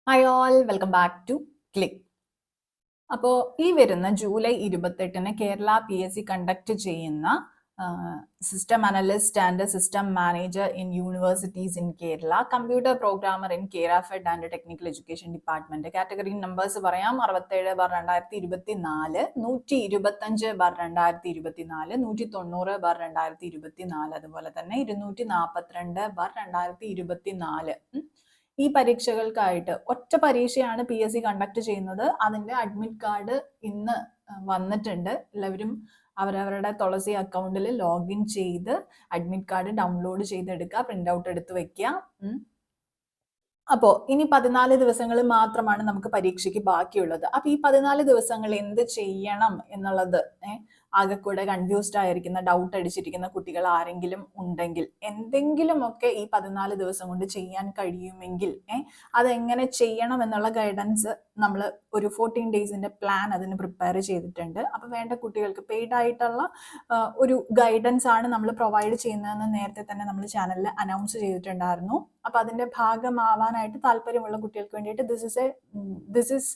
Hi all, welcome back to click. അപ്പോൾ ഈ വരുന്ന ജൂലൈ 28-ന് കേരള PSC കണ്ടക്ട് ചെയ്യുന്ന system analyst and system manager in universities in Kerala, computer programmer in Kerala fed and technical education department, category numbers പറയാം: 67/2024, 125/2024, 190/2024, അതുപോലെ തന്നെ 242/2024. ഈ പരീക്ഷകൾക്കായിട്ട് ഒറ്റ പരീക്ഷയാണ് PSC കണ്ടക്ട് ചെയ്യുന്നത്. അതിന്റെ അഡ്മിറ്റ് കാർഡ് ഇന്ന് വന്നിട്ടുണ്ട്. എല്ലാവരും അവരവരുടെ തുളസി അക്കൗണ്ടിൽ ലോഗിൻ ചെയ്ത് അഡ്മിറ്റ് കാർഡ് ഡൗൺലോഡ് ചെയ്തെടുക്കുക, പ്രിന്റ് ഔട്ട് എടുത്ത് വെക്കുക. അപ്പോൾ ഇനി 14 ദിവസങ്ങൾ മാത്രമാണ് നമുക്ക് പരീക്ഷയ്ക്ക് ബാക്കിയുള്ളത്. അപ്പൊ ഈ 14 ദിവസങ്ങൾ എന്ത് ചെയ്യണം എന്നുള്ളത് ആകെ കൂടെ കൺഫ്യൂസ്ഡ് ആയിരിക്കുന്ന, ഡൗട്ട് അടിച്ചിരിക്കുന്ന കുട്ടികൾ ആരെങ്കിലും ഉണ്ടെങ്കിൽ, എന്തെങ്കിലുമൊക്കെ ഈ 14 ദിവസം കൊണ്ട് ചെയ്യാൻ കഴിയുമെങ്കിൽ അതെങ്ങനെ ചെയ്യണം എന്നുള്ള ഗൈഡൻസ് നമ്മൾ ഒരു 14 ഡേയ്സിന്റെ പ്ലാൻ അതിന് പ്രിപ്പയർ ചെയ്തിട്ടുണ്ട്. അപ്പൊ വേണ്ട കുട്ടികൾക്ക് പെയ്ഡ് ആയിട്ടുള്ള ഒരു ഗൈഡൻസ് ആണ് നമ്മൾ പ്രൊവൈഡ് ചെയ്യുന്നതെന്ന് നേരത്തെ തന്നെ നമ്മൾ ചാനലിൽ അനൗൺസ് ചെയ്തിട്ടുണ്ടായിരുന്നു. അപ്പൊ അതിന്റെ ഭാഗമാവാനായിട്ട് താല്പര്യമുള്ള കുട്ടികൾക്ക് വേണ്ടിയിട്ട് this is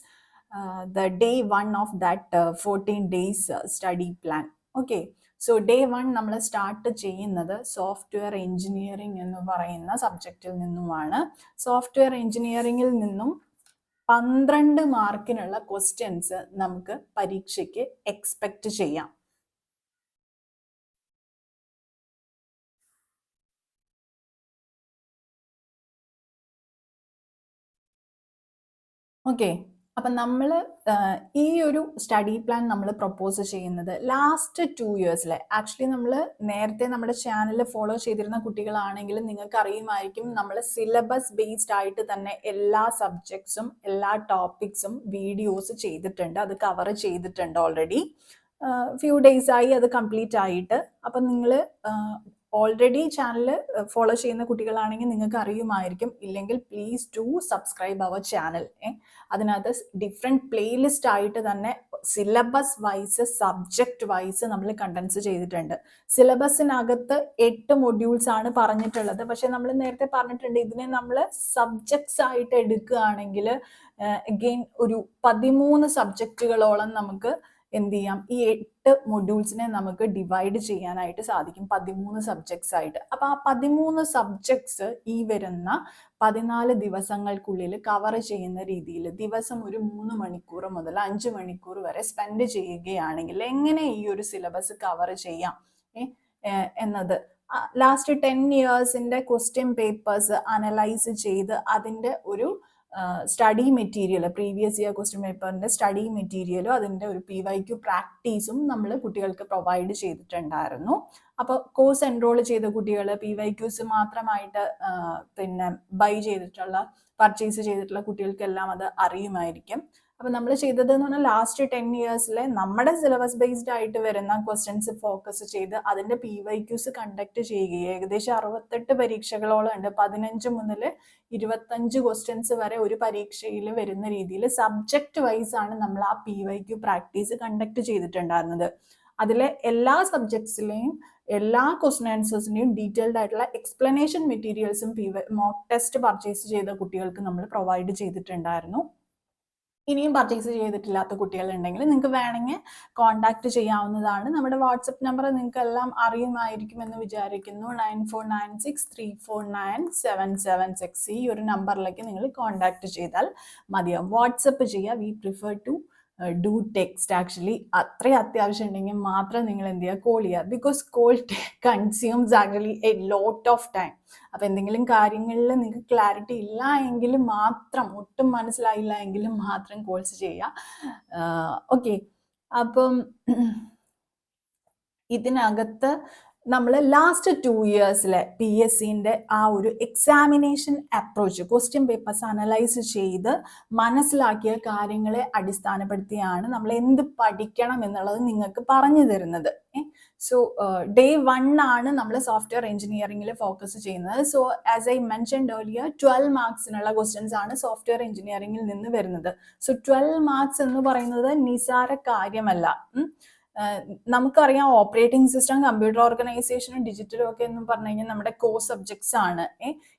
the day 1 of that 14 days study plan. Okay, so day 1 നമ്മൾ സ്റ്റാർട്ട് ചെയ്യുന്നത് സോഫ്റ്റ്വെയർ എഞ്ചിനീയറിംഗ് എന്ന് പറയുന്ന സബ്ജക്റ്റിൽ നിന്നുമാണ്. സോഫ്റ്റ്വെയർ എഞ്ചിനീയറിംഗിൽ നിന്നും 12 മാർക്കിനുള്ള ക്വസ്റ്റ്യൻസ് നമുക്ക് പരീക്ഷയ്ക്ക് എക്സ്പെക്ട് ചെയ്യാം. ഓക്കെ, അപ്പം നമ്മൾ ഈ ഒരു സ്റ്റഡി പ്ലാൻ നമ്മൾ പ്രൊപ്പോസ് ചെയ്യുന്നത് ലാസ്റ്റ് 2 ഇയേഴ്സിലെ, ആക്ച്വലി നമ്മൾ നേരത്തെ നമ്മുടെ ചാനൽ ഫോളോ ചെയ്തിരുന്ന കുട്ടികളാണെങ്കിൽ നിങ്ങൾക്ക് അറിയുമായിരിക്കും, നമ്മൾ സിലബസ് ബേസ്ഡ് ആയിട്ട് തന്നെ എല്ലാ സബ്ജക്ട്സും എല്ലാ ടോപ്പിക്സും വീഡിയോസ് ചെയ്തിട്ടുണ്ട്. അത് കവർ ചെയ്തിട്ടുണ്ട് ഓൾറെഡി. ഫ്യൂ ഡേയ്സ് ആയി അത് കംപ്ലീറ്റ് ആയിട്ട്. അപ്പം നിങ്ങൾ ഓൾറെഡി ചാനൽ ഫോളോ ചെയ്യുന്ന കുട്ടികളാണെങ്കിൽ നിങ്ങൾക്ക് അറിയുമായിരിക്കും. ഇല്ലെങ്കിൽ please to subscribe our channel. അതിനകത്ത് ഡിഫറെൻറ്റ് പ്ലേലിസ്റ്റ് ആയിട്ട് തന്നെ സിലബസ് വൈസ്, സബ്ജക്റ്റ് വൈസ് നമ്മൾ കണ്ടൻസ് ചെയ്തിട്ടുണ്ട്. സിലബസിനകത്ത് 8 മൊഡ്യൂൾസ് ആണ് പറഞ്ഞിട്ടുള്ളത്. പക്ഷെ നമ്മൾ നേരത്തെ പറഞ്ഞിട്ടുണ്ട്, ഇതിനെ നമ്മൾ സബ്ജക്ട്സ് ആയിട്ട് എടുക്കുകയാണെങ്കിൽ അഗെയിൻ ഒരു 13 സബ്ജക്റ്റുകളോളം നമുക്ക് എന്ത് ചെയ്യാം, ഈ 8 മൊഡ്യൂൾസിനെ നമുക്ക് ഡിവൈഡ് ചെയ്യാനായിട്ട് സാധിക്കും 13 സബ്ജക്ട്സ് ആയിട്ട്. അപ്പൊ ആ 13 സബ്ജക്ട്സ് ഈ വരുന്ന 14 ദിവസങ്ങൾക്കുള്ളിൽ കവർ ചെയ്യുന്ന രീതിയിൽ ദിവസം ഒരു 3 മണിക്കൂർ മുതൽ 5 മണിക്കൂർ വരെ സ്പെൻഡ് ചെയ്യുകയാണെങ്കിൽ എങ്ങനെ ഈ ഒരു സിലബസ് കവർ ചെയ്യാം എന്നത് ലാസ്റ്റ് 10 ഇയേഴ്സിന്റെ ക്വസ്റ്റ്യൻ പേപ്പേഴ്സ് അനലൈസ് ചെയ്ത് അതിന്റെ ഒരു study material, previous year question പേപ്പറിന്റെ സ്റ്റഡി മെറ്റീരിയലും അതിന്റെ ഒരു PYQ പ്രാക്ടീസും നമ്മൾ കുട്ടികൾക്ക് പ്രൊവൈഡ് ചെയ്തിട്ടുണ്ടായിരുന്നു. അപ്പോൾ കോഴ്സ് എൻറോൾ ചെയ്ത കുട്ടികൾ PYQs മാത്രമായിട്ട് പിന്നെ ബൈ ചെയ്തിട്ടുള്ള, പർച്ചേസ് ചെയ്തിട്ടുള്ള കുട്ടികൾക്കെല്ലാം അത് അറിയുമായിരിക്കും. അപ്പൊ നമ്മൾ ചെയ്തത് എന്ന് പറഞ്ഞാൽ ലാസ്റ്റ് 10 ഇയേഴ്സിലെ നമ്മുടെ സിലബസ് ബേസ്ഡ് ആയിട്ട് വരുന്ന ക്വസ്റ്റ്യൻസ് ഫോക്കസ് ചെയ്ത് അതിന്റെ PYQs കണ്ടക്ട് ചെയ്യുകയും, ഏകദേശം 68 പരീക്ഷകളോളം ഉണ്ട്. 15 മുതൽ 25 ക്വസ്റ്റ്യൻസ് വരെ ഒരു പരീക്ഷയിൽ വരുന്ന രീതിയിൽ സബ്ജക്ട് വൈസ് ആണ് നമ്മൾ ആ PYQ പ്രാക്ടീസ് കണ്ടക്ട് ചെയ്തിട്ടുണ്ടായിരുന്നത്. അതിലെ എല്ലാ സബ്ജക്ട്സിലെയും എല്ലാ ക്വസ്റ്റ്യൻ ആൻസേഴ്സിന്റെയും ഡീറ്റെയിൽഡ് ആയിട്ടുള്ള എക്സ്പ്ലനേഷൻ മെറ്റീരിയൽസും മോക്ക് ടെസ്റ്റ് പർച്ചേസ് ചെയ്ത കുട്ടികൾക്ക് നമ്മൾ പ്രൊവൈഡ് ചെയ്തിട്ടുണ്ടായിരുന്നു. ഇനിയും പർച്ചേസ് ചെയ്തിട്ടില്ലാത്ത കുട്ടികളുണ്ടെങ്കിൽ നിങ്ങൾക്ക് വേണമെങ്കിൽ കോൺടാക്ട് ചെയ്യാവുന്നതാണ്. നമ്മുടെ വാട്സപ്പ് നമ്പർ നിങ്ങൾക്ക് എല്ലാം അറിയുമായിരിക്കും എന്ന് വിചാരിക്കുന്നു. 9496349776. ഈ ഒരു നമ്പറിലേക്ക് നിങ്ങൾ കോൺടാക്ട് ചെയ്താൽ മതിയാവും. വാട്സപ്പ് ചെയ്യുക. We prefer to do text. Actually അത്രയും അത്യാവശ്യം ഉണ്ടെങ്കിൽ മാത്രം നിങ്ങൾ എന്ത് ചെയ്യുക, കോൾ ചെയ്യുക. Because call consumes actually a lot of time. അപ്പൊ എന്തെങ്കിലും കാര്യങ്ങളിൽ നിങ്ങൾക്ക് ക്ലാരിറ്റി ഇല്ല എങ്കിൽ മാത്രം, ഒട്ടും മനസ്സിലായില്ല എങ്കിലും മാത്രം കോൾസ് ചെയ്യുക. ഓക്കെ, അപ്പം ഇതിനകത്ത് നമ്മൾ ലാസ്റ്റ് 2 ഇയേഴ്സിലെ PSCന്റെ ആ ഒരു examination approach, question papers analyse ചെയ്ത് മനസ്സിലാക്കിയ കാര്യങ്ങളെ അടിസ്ഥാനപ്പെടുത്തിയാണ് നമ്മൾ എന്ത് പഠിക്കണം എന്നുള്ളത് നിങ്ങൾക്ക് പറഞ്ഞു തരുന്നത്. സോ day 1 ആണ് നമ്മൾ സോഫ്റ്റ്വെയർ എഞ്ചിനീയറിംഗിൽ ഫോക്കസ് ചെയ്യുന്നത്. So as I mentioned earlier 12 മാർക്സിനുള്ള ക്വസ്റ്റ്യൻസ് ആണ് സോഫ്റ്റ്വെയർ എഞ്ചിനീയറിംഗിൽ നിന്ന് വരുന്നത്. സോ 12 മാർക്സ് എന്ന് പറയുന്നത് നിസാര കാര്യമല്ല. നമുക്കറിയാം ഓപ്പറേറ്റിംഗ് സിസ്റ്റം, കമ്പ്യൂട്ടർ ഓർഗനൈസേഷനും ഡിജിറ്റലും ഒക്കെ എന്ന് പറഞ്ഞു കഴിഞ്ഞാൽ നമ്മുടെ കോർ സബ്ജക്ട്സ് ആണ്.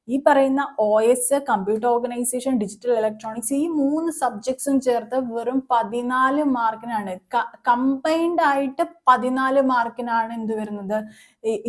ഈ പറയുന്ന OS, computer organisation, digital electronics, ഈ 3 സബ്ജക്ട്സും ചേർത്ത് വെറും 14 മാർക്കിനാണ്, കമ്പൈൻഡ് ആയിട്ട് 14 മാർക്കിനാണ് എന്ത് വരുന്നത്,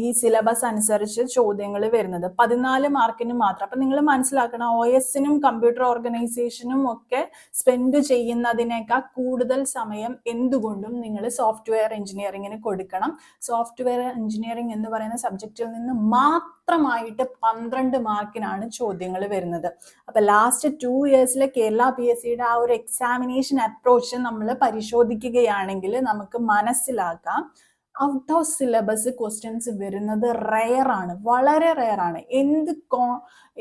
ഈ സിലബസ് അനുസരിച്ച് ചോദ്യങ്ങൾ വരുന്നത് 14 മാർക്കിന് മാത്രം. അപ്പൊ നിങ്ങൾ മനസ്സിലാക്കണം, OSനും കമ്പ്യൂട്ടർ ഓർഗനൈസേഷനും ഒക്കെ സ്പെൻഡ് ചെയ്യുന്നതിനേക്കാൾ കൂടുതൽ സമയം എന്തുകൊണ്ടും നിങ്ങൾ സോഫ്റ്റ്വെയർ എഞ്ചിനീയറിംഗിന് കൊടുക്കണം. സോഫ്റ്റ്വെയർ എഞ്ചിനീയറിംഗ് എന്ന് പറയുന്ന സബ്ജക്റ്റിൽ നിന്ന് മാത്രമായിട്ട് 12 മാർക്കിനാണ് ചോദ്യങ്ങൾ വരുന്നത്. അപ്പൊ ലാസ്റ്റ് 2 ഇയേഴ്സിലെ കേരള PSCയുടെ ആ ഒരു എക്സാമിനേഷൻ അപ്രോച്ച് നമ്മൾ പരിശോധിക്കുകയാണെങ്കിൽ നമുക്ക് മനസ്സിലാക്കാം, ഔട്ട് ഓഫ് സിലബസ് ക്വസ്റ്റ്യൻസ് വരുന്നത് റെയർ ആണ്, വളരെ റെയർ ആണ്.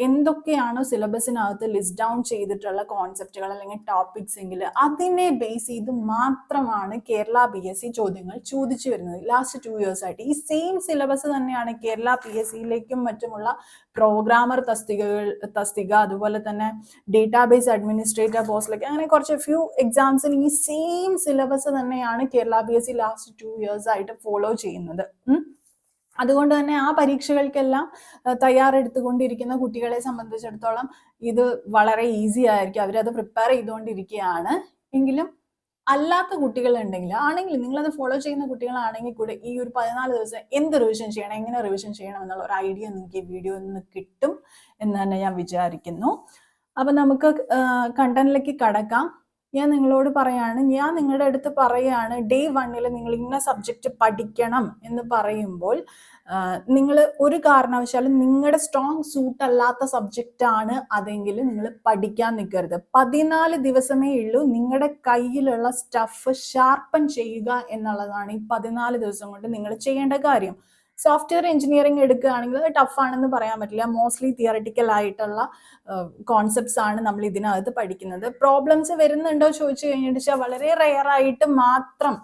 എന്തൊക്കെയാണോ സിലബസിനകത്ത് ലിസ്റ്റ് ഡൗൺ ചെയ്തിട്ടുള്ള കോൺസെപ്റ്റുകൾ അല്ലെങ്കിൽ ടോപ്പിക്സ് എങ്കിൽ അതിനെ ബേസ് ചെയ്ത് മാത്രമാണ് കേരള PSC ചോദ്യങ്ങൾ ചോദിച്ചു വരുന്നത്. ലാസ്റ്റ് 2 ഇയേഴ്സ് ആയിട്ട് ഈ സെയിം സിലബസ് തന്നെയാണ് കേരള PSCയിലേക്കും മറ്റുമുള്ള പ്രോഗ്രാമർ തസ്തിക, അതുപോലെ തന്നെ ഡേറ്റാബേസ് അഡ്മിനിസ്ട്രേറ്റർ പോസ്റ്റിലേക്ക്, അങ്ങനെ കുറച്ച് ഫ്യൂ എക്സാംസിന് ഈ സെയിം സിലബസ് തന്നെയാണ് കേരള PSC ലാസ്റ്റ് 2 ഇയേഴ്സ് ആയിട്ട് ഫോളോ ചെയ്യുന്നത്. അതുകൊണ്ട് തന്നെ ആ പരീക്ഷകൾക്കെല്ലാം തയ്യാറെടുത്തുകൊണ്ടിരിക്കുന്ന കുട്ടികളെ സംബന്ധിച്ചിടത്തോളം ഇത് വളരെ ഈസി ആയിരിക്കും, അവരത് പ്രിപ്പയർ ചെയ്തുകൊണ്ടിരിക്കുകയാണ്. എങ്കിലും അല്ലാത്ത കുട്ടികളുണ്ടെങ്കിൽ നിങ്ങളത് ഫോളോ ചെയ്യുന്ന കുട്ടികളാണെങ്കിൽ കൂടെ ഈ ഒരു 14 ദിവസം എന്ത് റിവിഷൻ ചെയ്യണം, എങ്ങനെ റിവിഷൻ ചെയ്യണം എന്നുള്ള ഒരു ഐഡിയ നിങ്ങൾക്ക് ഈ വീഡിയോയിൽ നിന്ന് കിട്ടും എന്ന് തന്നെ ഞാൻ വിചാരിക്കുന്നു. അപ്പൊ നമുക്ക് കണ്ടന്റിലേക്ക് കടക്കാം. ഞാൻ നിങ്ങളോട് ഞാൻ നിങ്ങളുടെ അടുത്ത് പറയാണ്, ഡേ 1 നിങ്ങൾ ഇന്ന സബ്ജക്റ്റ് പഠിക്കണം എന്ന് പറയുമ്പോൾ നിങ്ങൾ ഒരു കാരണവശാലും നിങ്ങളുടെ സ്ട്രോങ് സൂട്ട് അല്ലാത്ത സബ്ജക്റ്റ് ആണ് അതെങ്കിൽ നിങ്ങൾ പഠിക്കാൻ നിൽക്കരുത്. 14 ദിവസമേ ഉള്ളൂ നിങ്ങളുടെ കയ്യിലുള്ള സ്റ്റഫ് ഷാർപ്പൻ ചെയ്യുക എന്നുള്ളതാണ് ഈ 14 ദിവസം കൊണ്ട് നിങ്ങൾ ചെയ്യേണ്ട കാര്യം. സോഫ്റ്റ്വെയർ എഞ്ചിനീയറിംഗ് എടുക്കുകയാണെങ്കിൽ അത് ടഫാണെന്ന് പറയാൻ പറ്റില്ല. മോസ്റ്റ്ലി തിയററ്റിക്കൽ ആയിട്ടുള്ള കോൺസെപ്റ്റ്സ് ആണ് നമ്മൾ ഇതിനകത്ത് പഠിക്കുന്നത്. പ്രോബ്ലംസ് വരുന്നുണ്ടോ ചോദിച്ചു കഴിഞ്ഞിട്ട് വളരെ റെയർ ആയിട്ട് മാത്രം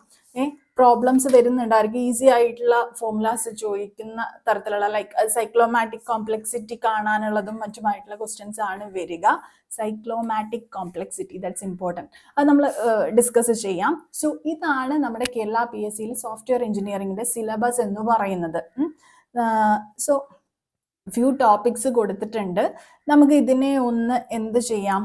പ്രോബ്ലംസ് വരുന്നുണ്ടായിരിക്കും. ഈസി ആയിട്ടുള്ള ഫോർമുലാസ് ചോദിക്കുന്ന തരത്തിലുള്ള ലൈക്ക് സൈക്ലോമാറ്റിക് കോംപ്ലക്സിറ്റി കാണാനുള്ളതും മറ്റുമായിട്ടുള്ള ക്വസ്റ്റ്യൻസ് ആണ് വരിക. Cyclomatic complexity, that's important. അത് നമ്മൾ ഡിസ്കസ് ചെയ്യാം. സോ ഇതാണ് നമ്മുടെ കേരള PSCയിൽ സോഫ്റ്റ്വെയർ എഞ്ചിനീയറിംഗിന്റെ സിലബസ് എന്ന് പറയുന്നത്. സോ ഫ്യൂ ടോപ്പിക്സ് കൊടുത്തിട്ടുണ്ട്. നമുക്ക് ഇതിനെ ഒന്ന് എന്ത് ചെയ്യാം,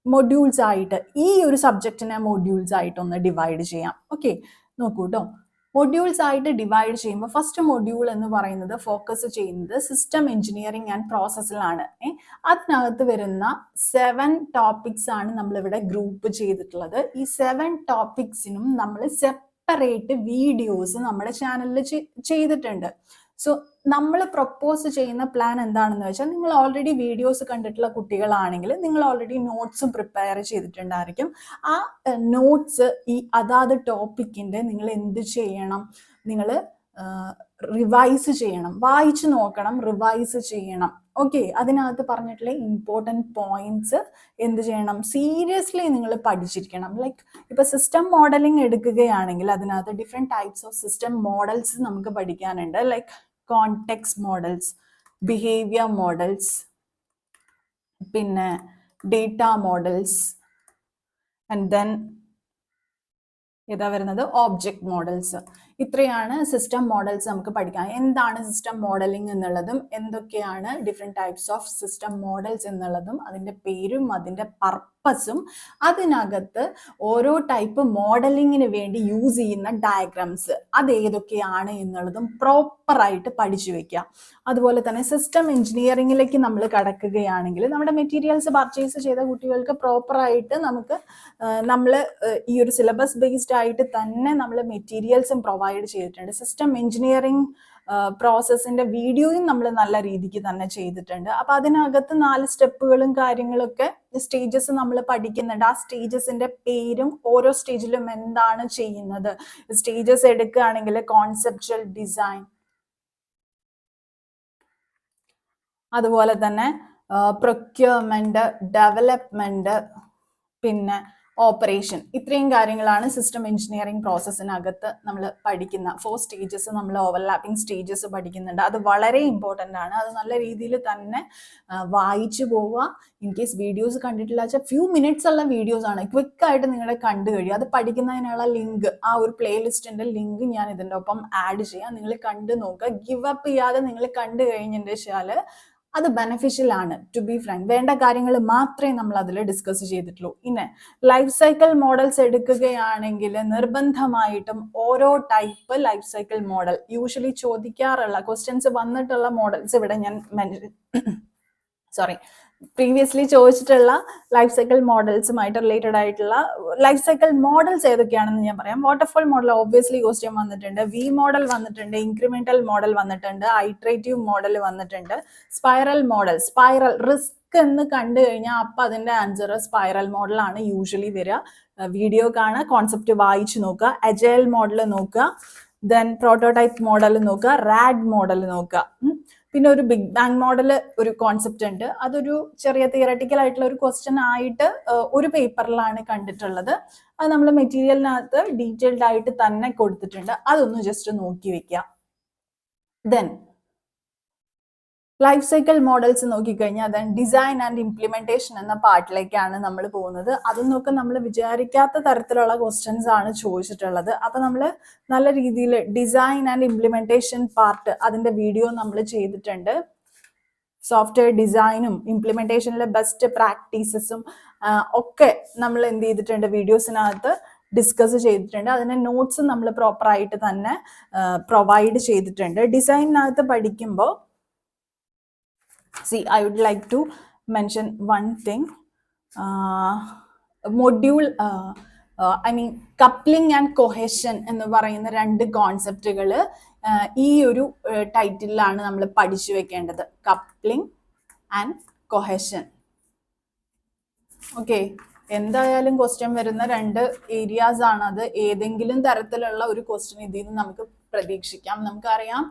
മൊഡ്യൂൾസ് ആയിട്ട്, ഈ ഒരു സബ്ജക്റ്റിനെ മൊഡ്യൂൾസ് ആയിട്ട് ഒന്ന് ഡിവൈഡ് ചെയ്യാം. ഓക്കെ, നോക്കൂ കേട്ടോ. മൊഡ്യൂൾസ് ആയിട്ട് ഡിവൈഡ് ചെയ്യുമ്പോൾ ഫസ്റ്റ് മൊഡ്യൂൾ എന്ന് പറയുന്നത് ഫോക്കസ് ചെയ്യുന്നത് സിസ്റ്റം എഞ്ചിനീയറിംഗ് ആൻഡ് പ്രോസസ്സിലാണ്. അതിനകത്ത് വരുന്ന 7 ടോപ്പിക്സ് ആണ് നമ്മളിവിടെ ഗ്രൂപ്പ് ചെയ്തിട്ടുള്ളത്. ഈ 7 ടോപ്പിക്സിനും നമ്മൾ സെപ്പറേറ്റ് വീഡിയോസ് നമ്മുടെ ചാനലിൽ ചെയ്തിട്ടുണ്ട്. സോ നമ്മൾ പ്രൊപ്പോസ് ചെയ്യുന്ന പ്ലാൻ എന്താണെന്ന് വെച്ചാൽ, നിങ്ങൾ ഓൾറെഡി വീഡിയോസ് കണ്ടിട്ടുള്ള കുട്ടികളാണെങ്കിൽ നിങ്ങൾ ഓൾറെഡി നോട്ട്സും പ്രിപ്പയർ ചെയ്തിട്ടുണ്ടായിരിക്കും. ആ നോട്ട്സ് ഈ അതാത് ടോപ്പിക്കിൻ്റെ നിങ്ങൾ എന്ത് ചെയ്യണം, നിങ്ങൾ റിവൈസ് ചെയ്യണം, വായിച്ചു നോക്കണം, റിവൈസ് ചെയ്യണം. ഓക്കെ, അതിനകത്ത് പറഞ്ഞിട്ടുള്ള ഇമ്പോർട്ടൻറ്റ് പോയിന്റ്സ് എന്ത് ചെയ്യണം, സീരിയസ്ലി നിങ്ങൾ പഠിച്ചിരിക്കണം. ലൈക്ക് ഇപ്പൊ സിസ്റ്റം മോഡലിംഗ് എടുക്കുകയാണെങ്കിൽ അതിനകത്ത് different types of system models നമുക്ക് പഠിക്കാനുണ്ട്. Like context models, behaviour models, പിന്നെ ഡേറ്റ മോഡൽസ്, ആൻഡ് ദെൻ ഏതാ വരുന്നത്, ഓബ്ജക്റ്റ് മോഡൽസ്. ഇത്രയാണ് സിസ്റ്റം മോഡൽസ് നമുക്ക് പഠിക്കാം. എന്താണ് സിസ്റ്റം മോഡലിംഗ് എന്നുള്ളതും എന്തൊക്കെയാണ് different types of system models എന്നുള്ളതും അതിൻ്റെ പേരും അതിൻ്റെ പർപ്പസും അതിനകത്ത് ഓരോ ടൈപ്പ് മോഡലിങ്ങിന് വേണ്ടി യൂസ് ചെയ്യുന്ന ഡയഗ്രാംസ് അത് ഏതൊക്കെയാണ് എന്നുള്ളതും പ്രോപ്പറായിട്ട് പഠിച്ചു വെക്കുക. അതുപോലെ തന്നെ സിസ്റ്റം എഞ്ചിനീയറിംഗിലേക്ക് നമ്മൾ കടക്കുകയാണെങ്കിൽ നമ്മുടെ മെറ്റീരിയൽസ് പർച്ചേസ് ചെയ്ത കുട്ടികൾക്ക് പ്രോപ്പറായിട്ട് നമുക്ക് നമ്മൾ ഈ ഒരു സിലബസ് ബേസ്ഡ് ആയിട്ട് തന്നെ നമ്മൾ മെറ്റീരിയൽസും പ്രൊവൈഡ് ചെയ്തിട്ടുണ്ട്. സിസ്റ്റം എഞ്ചിനീയറിംഗ് പ്രോസസ്സിന്റെ വീഡിയോയും നമ്മൾ നല്ല രീതിക്ക് തന്നെ ചെയ്തിട്ടുണ്ട്. അപ്പൊ അതിനകത്ത് 4 സ്റ്റെപ്പുകളും കാര്യങ്ങളൊക്കെ സ്റ്റേജസ് നമ്മൾ പഠിക്കുന്നുണ്ട്. ആ സ്റ്റേജസിന്റെ പേരും ഓരോ സ്റ്റേജിലും എന്താണ് ചെയ്യുന്നത്, സ്റ്റേജസ് എടുക്കുകയാണെങ്കിൽ കോൺസെപ്ച്വൽ ഡിസൈൻ, അതുപോലെ തന്നെ പ്രൊക്യൂർമെന്റ്, ഡെവലപ്മെന്റ്, പിന്നെ ഓപ്പറേഷൻ, ഇത്രയും കാര്യങ്ങളാണ് സിസ്റ്റം എഞ്ചിനീയറിംഗ് പ്രോസസ്സിനകത്ത് നമ്മൾ പഠിക്കുന്ന 4 സ്റ്റേജസ്. നമ്മൾ ഓവർലാപ്പിംഗ് സ്റ്റേജസ് പഠിക്കുന്നുണ്ട്. അത് വളരെ ഇമ്പോർട്ടൻ്റ് ആണ്. അത് നല്ല രീതിയിൽ തന്നെ വായിച്ചു പോവുക. ഇൻ കേസ് വീഡിയോസ് കണ്ടിട്ടില്ല വെച്ചാൽ ഫ്യൂ മിനിറ്റ്സ് ഉള്ള വീഡിയോസ് ആണ്, ക്വിക്കായിട്ട് നിങ്ങളെ കണ്ടു കഴിയും. അത് പഠിക്കുന്നതിനുള്ള ലിങ്ക്, ആ ഒരു പ്ലേലിസ്റ്റിൻ്റെ ലിങ്ക് ഞാൻ ഇതിൻ്റെ ഒപ്പം ആഡ് ചെയ്യാം. നിങ്ങൾ കണ്ടു നോക്കുക. ഗിവ് അപ്പ് ചെയ്യാതെ നിങ്ങൾ കണ്ടു കഴിഞ്ഞതിന് വെച്ചാൽ അത് ബെനഫിഷ്യൽ ആണ്. ടു ബി ഫ്രാങ്ക്, വേണ്ട കാര്യങ്ങൾ മാത്രമേ നമ്മൾ അതിൽ ഡിസ്കസ് ചെയ്തിട്ടുള്ളൂ. ഇനി ലൈഫ് സൈക്കിൾ മോഡൽസ് എടുക്കുകയാണെങ്കിൽ നിർബന്ധമായിട്ടും ഓരോ type life cycle model usually ചോദിക്കാറുള്ള ക്വസ്റ്റ്യൻസ് വന്നിട്ടുള്ള മോഡൽസ് ഇവിടെ ഞാൻ പ്രീവിയസ്ലി ചോദിച്ചിട്ടുള്ള ലൈഫ് സൈക്കിൾ മോഡൽസുമായിട്ട് റിലേറ്റഡ് ആയിട്ടുള്ള ലൈഫ് സൈക്കിൾ മോഡൽസ് ഏതൊക്കെയാണെന്ന് ഞാൻ പറയാം. വാട്ടർഫോൾ മോഡൽ ഓബ്വിയസ്ലി ക്വസ്റ്റ്യൻ വന്നിട്ടുണ്ട്, വി മോഡൽ വന്നിട്ടുണ്ട്, ഇൻക്രിമെന്റൽ മോഡൽ വന്നിട്ടുണ്ട്, ഐട്രേറ്റീവ് മോഡൽ വന്നിട്ടുണ്ട്, സ്പൈറൽ മോഡൽ. സ്പൈറൽ റിസ്ക് എന്ന് കണ്ടു കഴിഞ്ഞാൽ അപ്പം അതിന്റെ ആൻസർ സ്പൈറൽ മോഡലാണ് യൂഷ്വലി വരിക. വീഡിയോ കാണുക, കോൺസെപ്റ്റ് വായിച്ചു നോക്കുക, അജൈൽ മോഡൽ നോക്കുക, ദെൻ പ്രോട്ടോടൈപ്പ് മോഡൽ നോക്കുക, റാഡ് മോഡൽ നോക്കുക. പിന്നെ ഒരു ബിഗ് ബാങ് മോഡൽ ഒരു കോൺസെപ്റ്റ് ഉണ്ട്. അതൊരു ചെറിയ തിയറട്ടിക്കൽ ആയിട്ടുള്ള ഒരു ക്വസ്റ്റ്യൻ ആയിട്ട് ഒരു പേപ്പറിലാണ് കണ്ടിട്ടുള്ളത്. അത് നമ്മൾ മെറ്റീരിയലിനകത്ത് ഡീറ്റെയിൽഡ് ആയിട്ട് തന്നെ കൊടുത്തിട്ടുണ്ട്. അതൊന്ന് ജസ്റ്റ് നോക്കി വെക്കാം. ദെൻ ലൈഫ് സൈക്കിൾ മോഡൽസ് നോക്കിക്കഴിഞ്ഞാൽ ദെൻ ഡിസൈൻ ആൻഡ് ഇംപ്ലിമെന്റേഷൻ എന്ന പാർട്ടിലേക്കാണ് നമ്മൾ പോകുന്നത്. അതൊന്നൊക്കെ നമ്മൾ വിചാരിക്കാത്ത തരത്തിലുള്ള ക്വസ്റ്റ്യൻസ് ആണ് ചോദിച്ചിട്ടുള്ളത്. അപ്പൊ നമ്മൾ നല്ല രീതിയിൽ ഡിസൈൻ ആൻഡ് ഇംപ്ലിമെന്റേഷൻ പാർട്ട് അതിന്റെ വീഡിയോ നമ്മൾ ചെയ്തിട്ടുണ്ട്. സോഫ്റ്റ്വെയർ ഡിസൈനും ഇംപ്ലിമെന്റേഷനിലെ ബെസ്റ്റ് പ്രാക്ടീസസും ഒക്കെ നമ്മൾ എന്ത് ചെയ്തിട്ടുണ്ട്, വീഡിയോസിനകത്ത് ഡിസ്കസ് ചെയ്തിട്ടുണ്ട്. അതിന്റെ നോട്ട്സ് നമ്മൾ പ്രോപ്പറായിട്ട് തന്നെ പ്രൊവൈഡ് ചെയ്തിട്ടുണ്ട്. ഡിസൈനിനകത്ത് പഠിക്കുമ്പോൾ see, I would like to mention one thing. Module I mean coupling and cohesion എന്ന് പറയുന്ന രണ്ട് കോൺസെപ്റ്റുകൾ ഈ ഒരു ടൈറ്റിലാണ് നമ്മൾ പഠിച്ചു വെക്കേണ്ടത്. Coupling and cohesion. ഓക്കെ, എന്തായാലും ക്വസ്റ്റ്യൻ വരുന്ന രണ്ട് ഏരിയാസ് ആണ്. അത് ഏതെങ്കിലും തരത്തിലുള്ള ഒരു ക്വസ്റ്റ്യൻ ഇതിൽ നിന്ന് നമുക്ക് പ്രതീക്ഷിക്കാം. നമുക്കറിയാം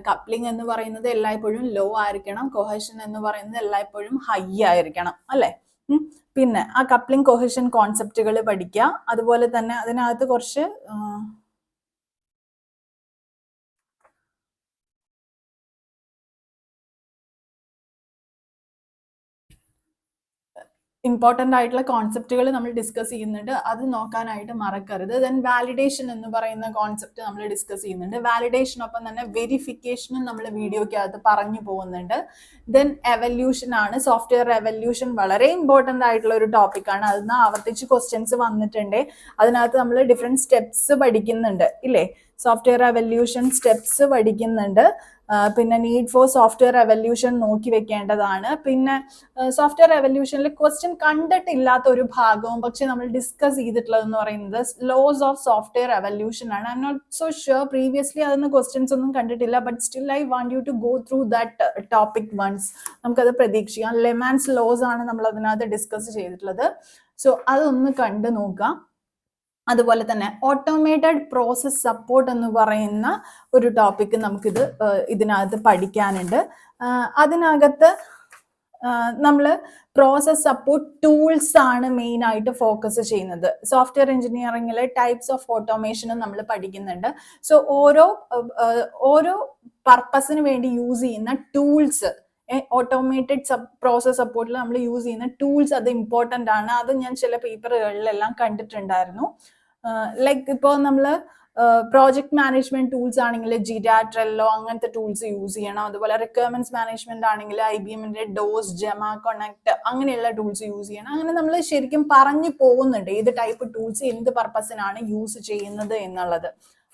കപ്ലിംഗ് എന്ന് പറയുന്നത് എല്ലായ്പ്പോഴും ലോ ആയിരിക്കണം, കൊഹെഷൻ എന്ന് പറയുന്നത് എല്ലായ്പ്പോഴും ഹൈ ആയിരിക്കണം, അല്ലെ? പിന്നെ ആ കപ്ലിംഗ് കൊഹെഷൻ കോൺസെപ്റ്റുകൾ പഠിക്കുക. അതുപോലെ തന്നെ അതിനകത്ത് കുറച്ച് ഇമ്പോർട്ടൻ്റ് ആയിട്ടുള്ള കോൺസെപ്റ്റുകൾ നമ്മൾ ഡിസ്കസ് ചെയ്യുന്നുണ്ട്. അത് നോക്കാനായിട്ട് മറക്കരുത്. ദെൻ വാലിഡേഷൻ എന്ന് പറയുന്ന കോൺസെപ്റ്റ് നമ്മൾ ഡിസ്കസ് ചെയ്യുന്നുണ്ട്. വാലിഡേഷനൊപ്പം തന്നെ വെരിഫിക്കേഷനും നമ്മൾ വീഡിയോയ്ക്കകത്ത് പറഞ്ഞു പോകുന്നുണ്ട്. ദെൻ എവല്യൂഷൻ ആണ്. സോഫ്റ്റ്വെയർ എവല്യൂഷൻ വളരെ ഇമ്പോർട്ടൻ്റ് ആയിട്ടുള്ള ഒരു ടോപ്പിക്കാണ്. അതിന് ആവർത്തിച്ച് ക്വസ്റ്റ്യൻസ് വന്നിട്ടുണ്ട്. അതിനകത്ത് നമ്മൾ ഡിഫറെൻറ്റ് സ്റ്റെപ്സ് പഠിക്കുന്നുണ്ട്, ഇല്ലേ? സോഫ്റ്റ്വെയർ എവല്യൂഷൻ സ്റ്റെപ്സ് പഠിക്കുന്നുണ്ട്. പിന്നെ നീഡ് ഫോർ സോഫ്റ്റ്വെയർ എവല്യൂഷൻ നോക്കി വെക്കേണ്ടതാണ്. പിന്നെ സോഫ്റ്റ്വെയർ എവല്യൂഷനിൽ ക്വസ്റ്റ്യൻ കണ്ടിട്ടില്ലാത്ത ഒരു ഭാഗവും പക്ഷെ നമ്മൾ ഡിസ്കസ് ചെയ്തിട്ടുള്ളതെന്ന് പറയുന്നത് ലോസ് ഓഫ് സോഫ്റ്റ്വെയർ എവല്യൂഷൻ ആണ്. I'm not so sure, previously അതൊന്നും ക്വസ്റ്റ്യൻസ് ഒന്നും കണ്ടിട്ടില്ല. But still I want you to go through that topic once. നമുക്കത് പ്രതീക്ഷിക്കാം. ലെമാൻസ് ലോസ് ആണ് നമ്മൾ അതിനകത്ത് ഡിസ്കസ് ചെയ്തിട്ടുള്ളത്. സോ അതൊന്ന് കണ്ടു നോക്കാം. അതുപോലെ തന്നെ ഓട്ടോമേറ്റഡ് പ്രോസസ് സപ്പോർട്ട് എന്ന് പറയുന്ന ഒരു ടോപ്പിക്ക് നമുക്കിത് ഇതിനകത്ത് പഠിക്കാനുണ്ട്. അതിനകത്ത് നമ്മൾ പ്രോസസ് സപ്പോർട്ട് ടൂൾസ് ആണ് മെയിൻ ആയിട്ട് ഫോക്കസ് ചെയ്യുന്നത്. സോഫ്റ്റ്വെയർ എഞ്ചിനീയറിംഗിലെ ടൈപ്സ് ഓഫ് ഓട്ടോമേഷനും നമ്മൾ പഠിക്കുന്നുണ്ട്. സോ ഓരോ പർപ്പസിന് വേണ്ടി യൂസ് ചെയ്യുന്ന ടൂൾസ്, ഓട്ടോമേറ്റഡ് പ്രോസസ് സപ്പോർട്ടിൽ നമ്മൾ യൂസ് ചെയ്യുന്ന ടൂൾസ് അത് ഇമ്പോർട്ടൻ്റ് ആണ്. അത് ഞാൻ ചില പേപ്പറുകളിലെല്ലാം കണ്ടിട്ടുണ്ടായിരുന്നു. ലൈക്ക് ഇപ്പോൾ നമ്മൾ പ്രോജക്ട് മാനേജ്മെന്റ് ടൂൾസ് ആണെങ്കിൽ ജിര, ട്രെല്ലോ അങ്ങനത്തെ ടൂൾസ് യൂസ് ചെയ്യണം. അതുപോലെ റിക്വയർമെന്റ്സ് മാനേജ്മെന്റ് ആണെങ്കിൽ IBMന്റെ ഡോസ്, ജെമ, കൊണക്ട് അങ്ങനെയുള്ള ടൂൾസ് യൂസ് ചെയ്യണം. അങ്ങനെ നമ്മൾ ശരിക്കും പറഞ്ഞു പോകുന്നുണ്ട് ഏത് ടൈപ്പ് ടൂൾസ് എന്ത് പർപ്പസിനാണ് യൂസ് ചെയ്യുന്നത് എന്നുള്ളത്.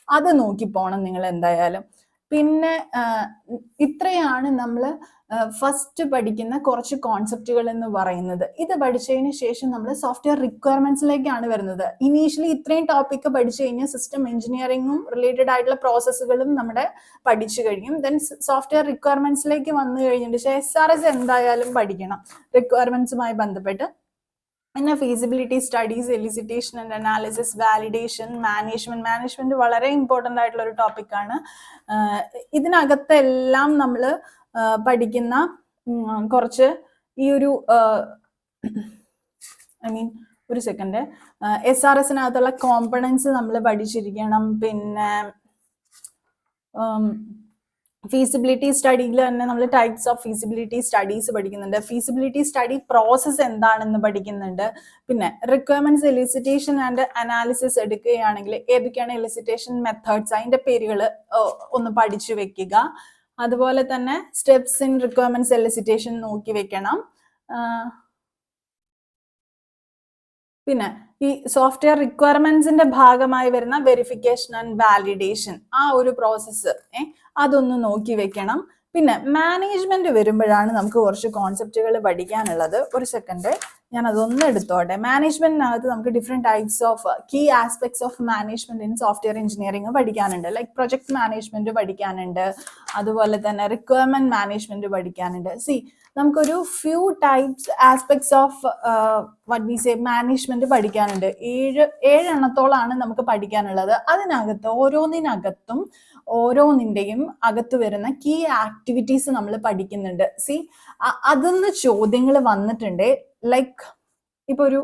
അത് നോക്കി പോകണം നിങ്ങൾ എന്തായാലും. പിന്നെ ഇത്രയാണ് നമ്മൾ ഫസ്റ്റ് പഠിക്കുന്ന കുറച്ച് കോൺസെപ്റ്റുകൾ എന്ന് പറയുന്നത്. ഇത് പഠിച്ചതിന് ശേഷം നമ്മൾ സോഫ്റ്റ്വെയർ റിക്വയർമെന്റ്സിലേക്കാണ് വരുന്നത്. ഇനീഷ്യലി ഇത്രയും ടോപ്പിക്ക് പഠിച്ചു കഴിഞ്ഞാൽ സിസ്റ്റം എഞ്ചിനീയറിംഗും റിലേറ്റഡ് ആയിട്ടുള്ള പ്രോസസ്സുകളും നമ്മുടെ പഠിച്ചു കഴിയും. ദെൻ സോഫ്റ്റ്വെയർ റിക്വയർമെന്റ്സിലേക്ക് വന്നു കഴിഞ്ഞിട്ട് SRS എന്തായാലും പഠിക്കണം റിക്വയർമെന്റ്സുമായി ബന്ധപ്പെട്ട്. പിന്നെ feasibility studies, elicitation and analysis, validation, management വളരെ ഇമ്പോർട്ടൻ്റ് ആയിട്ടുള്ള ഒരു ടോപ്പിക്കാണ്. ഇതിനകത്തെല്ലാം നമ്മൾ പഠിക്കുന്ന കുറച്ച് ഈ ഒരു ഒരു സെക്കൻഡ്. SRSനകത്തുള്ള കോമ്പണൻസ് നമ്മൾ പഠിച്ചിരിക്കണം. പിന്നെ ഫീസിബിലിറ്റി സ്റ്റഡിയിൽ തന്നെ നമ്മൾ ടൈപ്സ് ഓഫ് ഫീസിബിലിറ്റി സ്റ്റഡീസ് പഠിക്കുന്നുണ്ട്. ഫീസിബിലിറ്റി സ്റ്റഡി പ്രോസസ്സ് എന്താണെന്ന് പഠിക്കുന്നുണ്ട്. പിന്നെ റിക്വയർമെന്റ്സ് എലിസിറ്റേഷൻ ആൻഡ് അനാലിസിസ് എടുക്കുകയാണെങ്കിൽ ഏതൊക്കെയാണ് എലിസിറ്റേഷൻ മെത്തേഡ്സ്, അതിന്റെ പേരുകൾ ഒന്ന് പഠിച്ചു വെക്കുക. അതുപോലെ തന്നെ സ്റ്റെപ്സ് ഇൻ റിക്വയർമെന്റ്സ് എലിസിറ്റേഷൻ നോക്കി വെക്കണം. പിന്നെ ഈ സോഫ്റ്റ്വെയർ റിക്വയർമെന്റ്സിന്റെ ഭാഗമായി വരുന്ന വെരിഫിക്കേഷൻ ആൻഡ് വാലിഡേഷൻ, ആ ഒരു പ്രോസസ്സ് അതൊന്ന് നോക്കി വെക്കണം. പിന്നെ മാനേജ്മെന്റ് വരുമ്പോഴാണ് നമുക്ക് കുറച്ച് കോൺസെപ്റ്റുകൾ പഠിക്കാനുള്ളത്. ഒരു സെക്കൻഡ്, ഞാൻ അതൊന്ന് എടുത്തോട്ടെ. മാനേജ്മെന്റിനകത്ത് നമുക്ക് different types of key aspects of management in software engineering പഠിക്കാനുണ്ട്. ലൈക്ക് പ്രൊജക്ട് മാനേജ്മെന്റ് പഠിക്കാനുണ്ട്, അതുപോലെ തന്നെ റിക്വയർമെന്റ് മാനേജ്മെന്റ് പഠിക്കാനുണ്ട്. നമുക്കൊരു few types aspects of what we say management പഠിക്കാനുണ്ട്. ഏഴെണ്ണത്തോളാണ് നമുക്ക് പഠിക്കാനുള്ളത്. അതിനകത്ത് ഓരോന്നിന്റെയും അകത്ത് വരുന്ന കീ ആക്ടിവിറ്റീസ് നമ്മൾ പഠിക്കുന്നുണ്ട്. അതൊന്ന് ചോദ്യങ്ങൾ വന്നിട്ടുണ്ട്. ലൈക്ക് ഇപ്പൊ ഒരു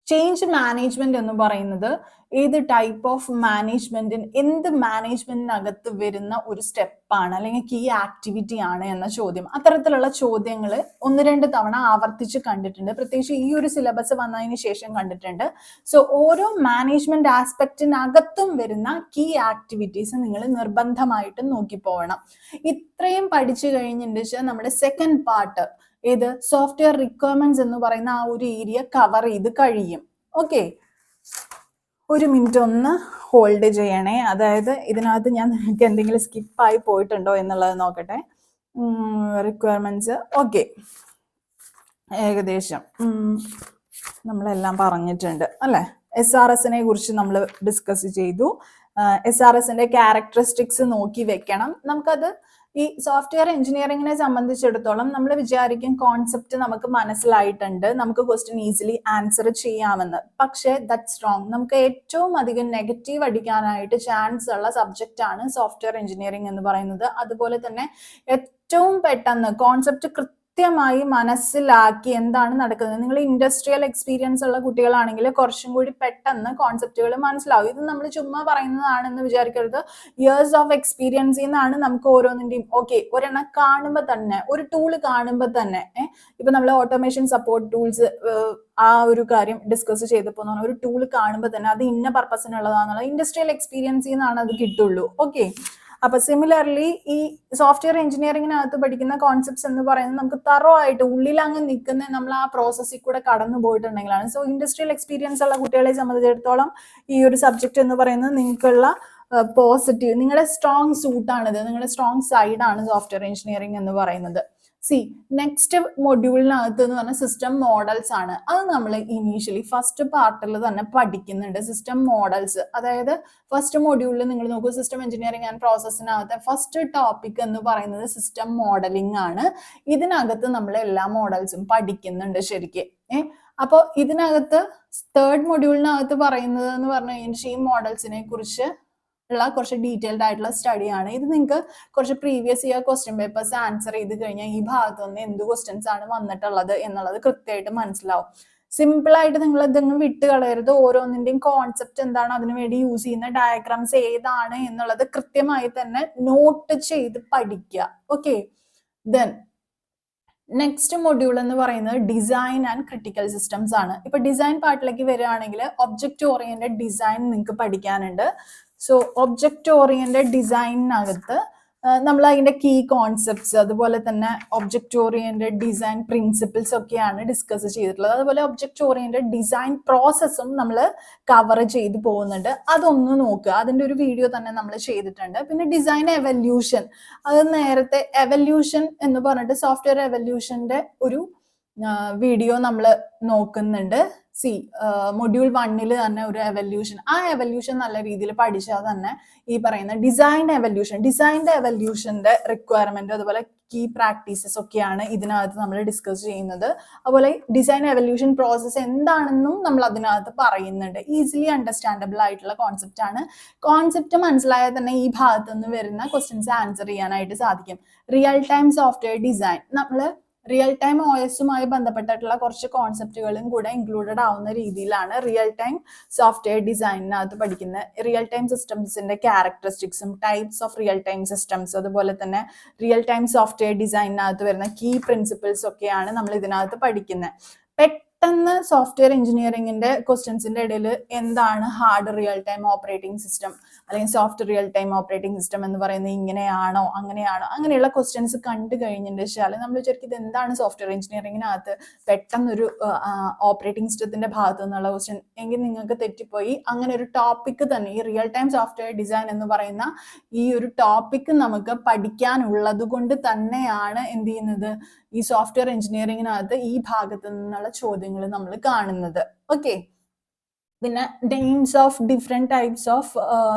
ചേഞ്ച് മാനേജ്മെന്റ് എന്ന് പറയുന്നത് ഏത് ടൈപ്പ് ഓഫ് മാനേജ്മെന്റിന്, എന്ത് മാനേജ്മെന്റിനകത്ത് വരുന്ന ഒരു സ്റ്റെപ്പാണ് അല്ലെങ്കിൽ കീ ആക്ടിവിറ്റി ആണ് എന്ന ചോദ്യം. അത്തരത്തിലുള്ള ചോദ്യങ്ങൾ 1-2 തവണ ആവർത്തിച്ച് കണ്ടിട്ടുണ്ട്. പ്രത്യേകിച്ച് ഈ ഒരു സിലബസ് വന്നതിന് ശേഷം കണ്ടിട്ടുണ്ട്. ഓരോ മാനേജ്മെന്റ് ആസ്പെക്റ്റിനകത്തും വരുന്ന കീ ആക്ടിവിറ്റീസ് നിങ്ങൾ നിർബന്ധമായിട്ടും നോക്കി പോകണം. ഇത്രയും പഠിച്ചു കഴിഞ്ഞിട്ട് നമ്മുടെ സെക്കൻഡ് പാർട്ട് ഏത് സോഫ്റ്റ്വെയർ റിക്വയർമെന്റ്സ് എന്ന് പറയുന്ന ആ ഒരു ഏരിയ കവർ ചെയ്ത് കഴിയും. ഓക്കെ, ഒരു മിനിറ്റ് ഒന്ന് ഹോൾഡ് ചെയ്യണേ. അതായത് ഇതിനകത്ത് ഞാൻ നിങ്ങൾക്ക് എന്തെങ്കിലും സ്കിപ്പായി പോയിട്ടുണ്ടോ എന്നുള്ളത് നോക്കട്ടെ. റിക്വയർമെന്റ്സ് ഓക്കെ, ഏകദേശം നമ്മളെല്ലാം പറഞ്ഞിട്ടുണ്ട് അല്ലെ. SRSനെ കുറിച്ച് നമ്മൾ ഡിസ്കസ് ചെയ്തു. SRSന്റെ ക്യാരക്ടറിസ്റ്റിക്സ് നോക്കി വെക്കണം. നമുക്കത് ഈ സോഫ്റ്റ്വെയർ എഞ്ചിനീയറിംഗിനെ സംബന്ധിച്ചിടത്തോളം നമ്മൾ വിചാരിക്കും കോൺസെപ്റ്റ് നമുക്ക് മനസ്സിലായിട്ടുണ്ട്, നമുക്ക് ക്വസ്റ്റ്യൻ ഈസിലി ആൻസർ ചെയ്യാമെന്ന്. പക്ഷേ ദാറ്റ്സ് റോങ്. നമുക്ക് ഏറ്റവും അധികം നെഗറ്റീവ് അടിക്കാനായിട്ട് ചാൻസ് ഉള്ള സബ്ജക്റ്റ് ആണ് സോഫ്റ്റ്വെയർ എഞ്ചിനീയറിംഗ് എന്ന് പറയുന്നത്. അതുപോലെ തന്നെ ഏറ്റവും പെട്ടെന്ന് കോൺസെപ്റ്റ് കൃത്യമായി മനസ്സിലാക്കി എന്താണ് നടക്കുന്നത്. നിങ്ങൾ ഇൻഡസ്ട്രിയൽ എക്സ്പീരിയൻസ് ഉള്ള കുട്ടികളാണെങ്കിൽ കുറച്ചും കൂടി പെട്ടെന്ന് കോൺസെപ്റ്റുകൾ മനസ്സിലാവും. ഇത് നമ്മൾ ചുമ്മാ പറയുന്നതാണെന്ന് വിചാരിക്കരുത്. ഇയേഴ്സ് ഓഫ് എക്സ്പീരിയൻസിൽ നിന്നാണ് നമുക്ക് ഓരോന്നിന്റെയും. ഓക്കെ, ഒരെണ്ണം കാണുമ്പോൾ തന്നെ, ഒരു ടൂള് കാണുമ്പോൾ തന്നെ, ഇപ്പൊ നമ്മൾ ഓട്ടോമേഷൻ സപ്പോർട്ട് ടൂൾസ് ആ ഒരു കാര്യം ഡിസ്കസ് ചെയ്തപ്പോൾ ഒരു ടൂള് കാണുമ്പോൾ തന്നെ അത് ഇന്ന പർപ്പസിനുള്ളതാണെന്നുള്ള ഇൻഡസ്ട്രിയൽ എക്സ്പീരിയൻസിൽ നിന്നാണ് അത് കിട്ടുള്ളൂ. ഓക്കെ, അപ്പൊ സിമിലർലി ഈ സോഫ്റ്റ്വെയർ എഞ്ചിനീയറിംഗിനകത്ത് പഠിക്കുന്ന കോൺസെപ്റ്റ്സ് എന്ന് പറയുന്നത് നമുക്ക് തറോ ആയിട്ട് ഉള്ളിൽ അങ്ങ് നിൽക്കുന്ന നമ്മൾ ആ പ്രോസസ്സിൽ കൂടെ കടന്നു പോയിട്ടുണ്ടെങ്കിലാണ്. ഇൻഡസ്ട്രിയൽ എക്സ്പീരിയൻസ് ഉള്ള കുട്ടികളെ സംബന്ധിച്ചിടത്തോളം ഈ ഒരു സബ്ജക്ട് എന്ന് പറയുന്നത് നിങ്ങൾക്കുള്ള പോസിറ്റീവ്, നിങ്ങളുടെ സ്ട്രോങ് സൂട്ടാണിത്, നിങ്ങളുടെ സ്ട്രോങ് സൈഡാണ് സോഫ്റ്റ്വെയർ എഞ്ചിനീയറിംഗ് എന്ന് പറയുന്നത്. നെക്സ്റ്റ് മൊഡ്യൂളിനകത്ത് എന്ന് പറഞ്ഞാൽ സിസ്റ്റം മോഡൽസ് ആണ്. അത് നമ്മൾ ഇനീഷ്യലി ഫസ്റ്റ് പാർട്ടിൽ തന്നെ പഠിക്കുന്നുണ്ട്. സിസ്റ്റം മോഡൽസ്, അതായത് ഫസ്റ്റ് മൊഡ്യൂളിൽ നിങ്ങൾ നോക്കൂ, സിസ്റ്റം എഞ്ചിനീയറിംഗ് ആൻഡ് പ്രോസസ്സിനകത്തെ ഫസ്റ്റ് ടോപ്പിക് എന്ന് പറയുന്നത് സിസ്റ്റം മോഡലിംഗ് ആണ്. ഇതിനകത്ത് നമ്മൾ എല്ലാ മോഡൽസും പഠിക്കുന്നുണ്ട് ശരിക്കും. അപ്പോൾ ഇതിനകത്ത് തേർഡ് മൊഡ്യൂളിനകത്ത് പറയുന്നത് എന്ന് പറഞ്ഞു കഴിഞ്ഞാൽ ഈ മോഡൽസിനെ കുറിച്ച് ഉള്ള കുറച്ച് ഡീറ്റെയിൽഡ് ആയിട്ടുള്ള സ്റ്റഡിയാണ്. ഇത് നിങ്ങൾക്ക് കുറച്ച് previous year question papers answer ചെയ്ത് കഴിഞ്ഞാൽ ഈ ഭാഗത്ത് നിന്ന് എന്ത് ക്വസ്റ്റ്യൻസ് ആണ് വന്നിട്ടുള്ളത് എന്നുള്ളത് കൃത്യമായിട്ട് മനസ്സിലാവും. സിമ്പിൾ ആയിട്ട് നിങ്ങൾ ഇതൊന്നും വിട്ട് കളയരുത്. ഓരോന്നിന്റെയും കോൺസെപ്റ്റ് എന്താണ്, അതിനുവേണ്ടി യൂസ് ചെയ്യുന്ന ഡയഗ്രാംസ് ഏതാണ് എന്നുള്ളത് കൃത്യമായി തന്നെ നോട്ട് ചെയ്ത് പഠിക്കുക. ഓക്കെ, ദെൻ നെക്സ്റ്റ് മൊഡ്യൂൾ എന്ന് പറയുന്നത് ഡിസൈൻ ആൻഡ് ക്രിട്ടിക്കൽ സിസ്റ്റംസ് ആണ്. ഇപ്പൊ ഡിസൈൻ പാർട്ടിലേക്ക് വരികയാണെങ്കിൽ ഒബ്ജക്റ്റ് ഓറിയന്റഡ് ഡിസൈൻ നിങ്ങൾക്ക് പഠിക്കാനുണ്ട്. ഒബ്ജക്റ്റ് ഓറിയന്റഡ് ഡിസൈനിനകത്ത് നമ്മൾ അതിന്റെ കീ കോൺസെപ്റ്റ്സ്, അതുപോലെ തന്നെ ഒബ്ജക്റ്റ് ഓറിയന്റഡ് ഡിസൈൻ പ്രിൻസിപ്പിൾസ് ഒക്കെയാണ് ഡിസ്കസ് ചെയ്തിട്ടുള്ളത്. അതുപോലെ ഒബ്ജക്റ്റ് ഓറിയന്റഡ് ഡിസൈൻ പ്രോസസ്സും നമ്മൾ കവർ ചെയ്ത് പോകുന്നുണ്ട്. അതൊന്ന് നോക്കുക, അതിന്റെ ഒരു വീഡിയോ തന്നെ നമ്മൾ ചെയ്തിട്ടുണ്ട്. പിന്നെ ഡിസൈൻ എവല്യൂഷൻ, അത് നേരത്തെ എവല്യൂഷൻ എന്ന് പറഞ്ഞിട്ട് സോഫ്റ്റ്വെയർ എവല്യൂഷന്റെ ഒരു വീഡിയോ നമ്മൾ നോക്കുന്നുണ്ട്. മൊഡ്യൂൾ 1 തന്നെ ഒരു എവല്യൂഷൻ, ആ എവല്യൂഷൻ നല്ല രീതിയിൽ പഠിച്ചാൽ തന്നെ ഈ പറയുന്ന ഡിസൈൻ എവല്യൂഷന്റെ റിക്വയർമെന്റ്, അതുപോലെ കീ പ്രാക്ടീസസ് ഒക്കെയാണ് ഇതിനകത്ത് നമ്മൾ ഡിസ്കസ് ചെയ്യുന്നത്. അതുപോലെ ഡിസൈൻ എവല്യൂഷൻ പ്രോസസ്സ് എന്താണെന്നും നമ്മൾ അതിനകത്ത് പറയുന്നുണ്ട്. ഈസിലി അണ്ടർസ്റ്റാൻഡബിൾ ആയിട്ടുള്ള കോൺസെപ്റ്റ് ആണ്. കോൺസെപ്റ്റ് മനസ്സിലായാൽ തന്നെ ഈ ഭാഗത്ത് നിന്ന് വരുന്ന ക്വസ്റ്റ്യൻസ് ആൻസർ ചെയ്യാനായിട്ട് സാധിക്കും. റിയൽ ടൈം സോഫ്റ്റ്വെയർ ഡിസൈൻ, നമ്മൾ റിയൽ ടൈം OSുമായി ബന്ധപ്പെട്ടിട്ടുള്ള കുറച്ച് കോൺസെപ്റ്റുകളും കൂടെ ഇൻക്ലൂഡഡ് ആവുന്ന രീതിയിലാണ് റിയൽ ടൈം സോഫ്റ്റ്വെയർ ഡിസൈനിനകത്ത് പഠിക്കുന്ന റിയൽ ടൈം സിസ്റ്റംസിന്റെ ക്യാരക്ടറിസ്റ്റിക്സും types of real time systems, അതുപോലെ തന്നെ റിയൽ ടൈം സോഫ്റ്റ്വെയർ ഡിസൈനിനകത്ത് വരുന്ന കീ പ്രിൻസിപ്പിൾസ് ഒക്കെയാണ് നമ്മൾ ഇതിനകത്ത് പഠിക്കുന്നത്. പെട്ടെന്ന് സോഫ്റ്റ്വെയർ എഞ്ചിനീയറിംഗിന്റെ ക്വസ്റ്റ്യൻസിന്റെ ഇടയിൽ എന്താണ് hard real time operating system അല്ലെങ്കിൽ soft real time operating system എന്ന് പറയുന്നത് ഇങ്ങനെയാണോ അങ്ങനെയാണോ അങ്ങനെയുള്ള ക്വസ്റ്റ്യൻസ് കണ്ടു കഴിഞ്ഞിട്ട് വെച്ചാൽ നമ്മൾ വിചാരിക്കും ഇത് എന്താണ് സോഫ്റ്റ്വെയർ എഞ്ചിനീയറിംഗിനകത്ത് പെട്ടെന്നൊരു ഓപ്പറേറ്റിംഗ് സിസ്റ്റത്തിന്റെ ഭാഗത്തു നിന്നുള്ള ക്വസ്റ്റ്യൻ എങ്കിൽ നിങ്ങൾക്ക് തെറ്റിപ്പോയി. അങ്ങനെ ഒരു ടോപ്പിക് തന്നെ ഈ റിയൽ ടൈം സോഫ്റ്റ്വെയർ ഡിസൈൻ എന്ന് പറയുന്ന ഈ ഒരു ടോപ്പിക് നമുക്ക് പഠിക്കാനുള്ളത് കൊണ്ട് തന്നെയാണ് എന്ത് ചെയ്യുന്നത്, ഈ സോഫ്റ്റ്വെയർ എഞ്ചിനീയറിംഗിനകത്ത് ഈ ഭാഗത്ത് നിന്നുള്ള ചോദ്യങ്ങൾ നമ്മൾ കാണുന്നത്. ഓക്കെ, പിന്നെ names of different types of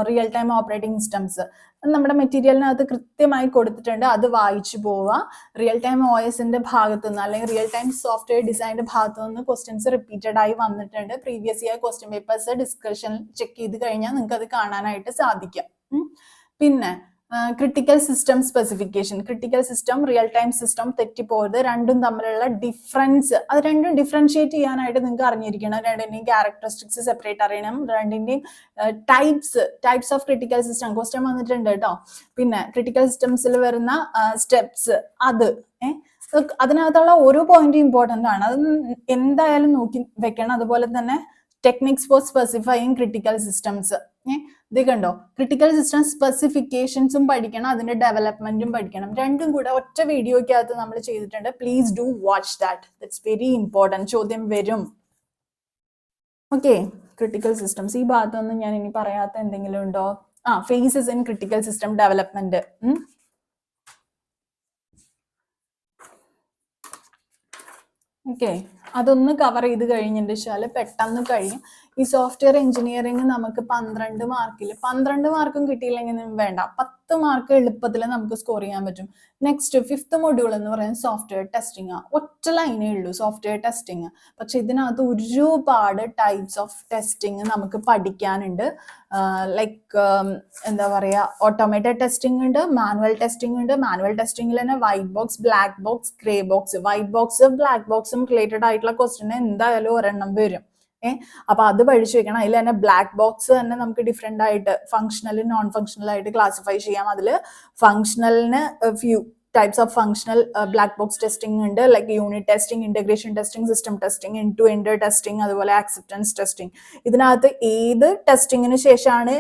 real time operating systems നമ്മുടെ മെറ്റീരിയലിനകത്ത് കൃത്യമായി കൊടുത്തിട്ടുണ്ട്. അത് വായിച്ചു പോവുക. റിയൽ ടൈം OSന്റെ ഭാഗത്തു നിന്ന് അല്ലെങ്കിൽ റിയൽ ടൈം സോഫ്റ്റ്വെയർ ഡിസൈനിന്റെ ഭാഗത്തു നിന്ന് ക്വസ്റ്റ്യൻസ് റിപ്പീറ്റഡ് ആയി വന്നിട്ടുണ്ട്. Previous year question papers discussion check ചെയ്ത് കഴിഞ്ഞാൽ നിങ്ങൾക്ക് അത് കാണാനായിട്ട് സാധിക്കും. പിന്നെ critical system specification, critical system real time system തെറ്റിപ്പോയത് രണ്ടും തമ്മിലുള്ള ഡിഫറൻസ്, അത് രണ്ടും ഡിഫറൻഷിയേറ്റ് ചെയ്യാനായിട്ട് നിങ്ങൾക്ക് അറിഞ്ഞിരിക്കണം. രണ്ടിന്റെയും ക്യാരക്ടറിസ്റ്റിക്സ് സെപ്പറേറ്റ് അറിയണം. രണ്ടിന്റെയും types of critical system question വന്നിട്ടുണ്ട് കേട്ടോ. പിന്നെ ക്രിട്ടിക്കൽ സിസ്റ്റംസിൽ വരുന്ന സ്റ്റെപ്സ് അത് അതിനകത്തുള്ള ഓരോ പോയിന്റും ഇമ്പോർട്ടന്റ് ആണ്. അത് എന്തായാലും നോക്കി വെക്കണം. അതുപോലെ തന്നെ techniques for specifying critical systems ഇത് കണ്ടോ, ക്രിട്ടിക്കൽ സിസ്റ്റം സ്പെസിഫിക്കേഷൻസും പഠിക്കണം, അതിന്റെ ഡെവലപ്മെന്റും പഠിക്കണം. രണ്ടും കൂടെ ഒറ്റ വീഡിയോക്കകത്ത് നമ്മൾ ചെയ്തിട്ടുണ്ട്. Please do watch that, that's very important. ചോദ്യം വരും. ഓക്കെ, ക്രിട്ടിക്കൽ സിസ്റ്റംസ് ഈ ഭാഗത്തൊന്നും ഞാൻ ഇനി പറയാത്ത എന്തെങ്കിലും ഉണ്ടോ? Phases in critical system development. Okay, അതൊന്ന് കവർ ചെയ്ത് കഴിഞ്ഞിട്ട് വെച്ചാൽ പെട്ടെന്ന് കഴിയും. ഈ സോഫ്റ്റ്വെയർ എഞ്ചിനീയറിംഗ് നമുക്ക് 12 മാർക്കിൽ 12 മാർക്കും കിട്ടിയില്ലെങ്കിൽ വേണ്ട, 10 മാർക്ക് എളുപ്പത്തിൽ നമുക്ക് സ്കോർ ചെയ്യാൻ പറ്റും. നെക്സ്റ്റ് 5th മൊഡ്യൂൾ എന്ന് പറയുന്നത് സോഫ്റ്റ്വെയർ ടെസ്റ്റിംഗ്. ഒറ്റ ലൈനേ ഉള്ളൂ സോഫ്റ്റ്വെയർ ടെസ്റ്റിംഗ്. പക്ഷെ ഇതിനകത്ത് ഒരുപാട് ടൈപ്സ് ഓഫ് ടെസ്റ്റിംഗ് നമുക്ക് പഠിക്കാനുണ്ട്. ലൈക്ക് എന്താ പറയുക, ഓട്ടോമേറ്റഡ് ടെസ്റ്റിംഗ് ഉണ്ട്, മാനുവൽ ടെസ്റ്റിംഗ് ഉണ്ട്. മാനുവൽ ടെസ്റ്റിംഗിൽ തന്നെ white box, black box, grey box. White box black ബോക്സും റിലേറ്റഡ് ആയിട്ടുള്ള ക്വസ്റ്റ്യൻ എന്തായാലും ഒരെണ്ണം വരും. അപ്പൊ അത് പഠിച്ചു വെക്കണം. അതിൽ തന്നെ ബ്ലാക്ക് ബോക്സ് തന്നെ നമുക്ക് ഡിഫറെന്റ് ആയിട്ട് ഫങ്ഷണൽ നോൺ ഫങ്ഷണൽ ആയിട്ട് ക്ലാസിഫൈ ചെയ്യാം. അതിൽ ഫങ്ഷണലിന് few types of functional black box testing ഉണ്ട്, like unit testing, integration testing, system testing, end to end testing, അതുപോലെ ആക്സെപ്റ്റൻസ് ടെസ്റ്റിംഗ്. ഇതിനകത്ത് ഏത് ടെസ്റ്റിങ്ങിന് ശേഷമാണ്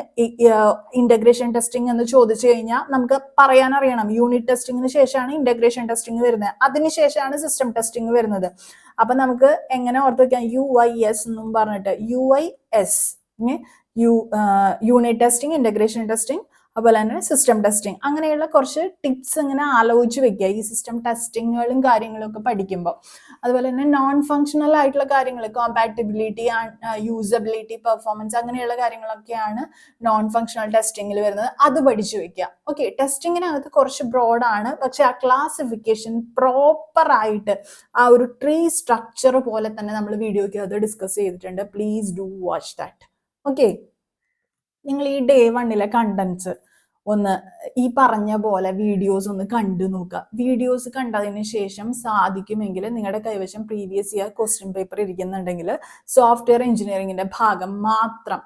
ഇന്റഗ്രേഷൻ ടെസ്റ്റിംഗ് എന്ന് ചോദിച്ചു കഴിഞ്ഞാൽ നമുക്ക് പറയാൻ അറിയണം. യൂണിറ്റ് ടെസ്റ്റിങ്ങിന് ശേഷമാണ് ഇന്റഗ്രേഷൻ ടെസ്റ്റിംഗ് വരുന്നത്, അതിനുശേഷമാണ് സിസ്റ്റം ടെസ്റ്റിംഗ് വരുന്നത്. അപ്പൊ നമുക്ക് എങ്ങനെ ഓർത്ത് വെക്കാം, UIS എന്നും പറഞ്ഞിട്ട് UIS unit testing, integration testing, അതുപോലെ തന്നെ സിസ്റ്റം ടെസ്റ്റിംഗ്. അങ്ങനെയുള്ള കുറച്ച് ടിപ്സ് ഇങ്ങനെ ആലോചിച്ച് വെക്കുക ഈ സിസ്റ്റം ടെസ്റ്റിങ്ങുകളും കാര്യങ്ങളും ഒക്കെ പഠിക്കുമ്പോൾ. അതുപോലെ തന്നെ നോൺ ഫങ്ഷണൽ ആയിട്ടുള്ള കാര്യങ്ങൾ, കോമ്പാറ്റബിലിറ്റി, യൂസബിലിറ്റി, പെർഫോമൻസ്, അങ്ങനെയുള്ള കാര്യങ്ങളൊക്കെയാണ് നോൺ ഫങ്ഷണൽ ടെസ്റ്റിങ്ങിൽ വരുന്നത്. അത് പഠിച്ചു വെക്കുക. ഓക്കെ, ടെസ്റ്റിങ്ങിനകത്ത് കുറച്ച് ബ്രോഡാണ്, പക്ഷെ ആ ക്ലാസിഫിക്കേഷൻ പ്രോപ്പർ ആയിട്ട് ആ ഒരു ട്രീ സ്ട്രക്ചർ പോലെ തന്നെ നമ്മൾ വീഡിയോയ്ക്ക് അത് ഡിസ്കസ് ചെയ്തിട്ടുണ്ട്. Please do watch that. Okay, നിങ്ങൾ ഈ ഡേ 1 കണ്ടന്റ്സ് ഒന്ന് ഈ പറഞ്ഞ പോലെ വീഡിയോസ് ഒന്ന് കണ്ടു നോക്കുക. വീഡിയോസ് കണ്ടതിന് ശേഷം സാധിക്കുമെങ്കിൽ നിങ്ങളുടെ കൈവശം പ്രീവിയസ് ഇയർ ക്വസ്റ്റ്യൻ പേപ്പർ ഇരിക്കുന്നുണ്ടെങ്കിൽ സോഫ്റ്റ്വെയർ എഞ്ചിനീയറിംഗിന്റെ ഭാഗം മാത്രം